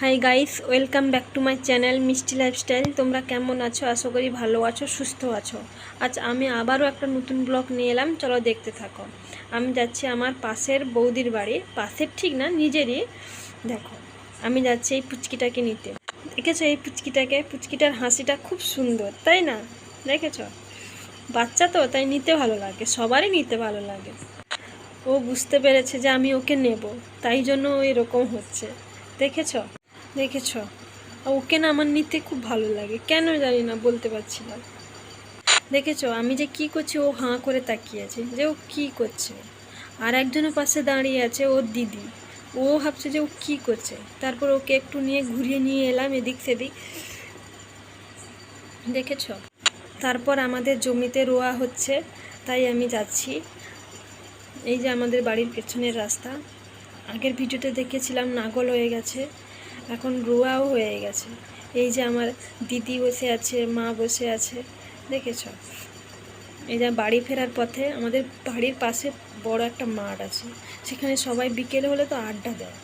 Hi guys, welcome back to my channel মিষ্টি lifestyle. তোমরা কেমন আছো? আশা করি ভালো আছো, সুস্থ আছো। আজ আমি আবারও একটা নতুন ব্লগ নিয়ে এলাম, চলো দেখতে থাকো। আমি যাচ্ছি আমার পাশের বৌদির বাড়ি, পাশের ঠিক না, নিজেরই। দেখো, আমি যাচ্ছি এই পুচকিটাকে নিতে। দেখেছো এই পুচকিটাকে? পুচকিটার হাসিটা খুব সুন্দর, তাই না? দেখেছো? বাচ্চা তো, তাই নিতে ভালো লাগে, সবারই নিতে ভালো লাগে। ও বুঝতে পেরেছে যে আমি ওকে নেব, তাই জন্য ও এরকম হচ্ছে। দেখেছো? দেখেছো? ওকে না আমার নিতে খুব ভালো লাগে, কেন জানি না, বলতে পারছি না। দেখেছো আমি যে কি করছি? ও হাঁ করে তাকিয়ে আছে যে ও কি করছে। আর একজনের পাশে দাঁড়িয়ে আছে ওর দিদি। ও ভাবছে যে ও কি করছে। তারপর ওকে একটু নিয়ে ঘুরিয়ে নিয়ে এলাম এদিক সেদিক। দেখেছো? তারপর আমাদের জমিতে রোয়া হচ্ছে, তাই আমি যাচ্ছি। এই যে আমাদের বাড়ির পেছনের রাস্তা। আগের ভিডিওতে দেখেছিলাম নাগল হয়ে গেছে, এখন রোয়াও হয়ে গেছে। এই যে আমার দিদি বসে আছে, মা বসে আছে, দেখেছ? এই যে বাড়ি ফেরার পথে আমাদের বাড়ির পাশে বড় একটা মাঠ আছে, সেখানে সবাই বিকেলে হলে তো আড্ডা দেয়।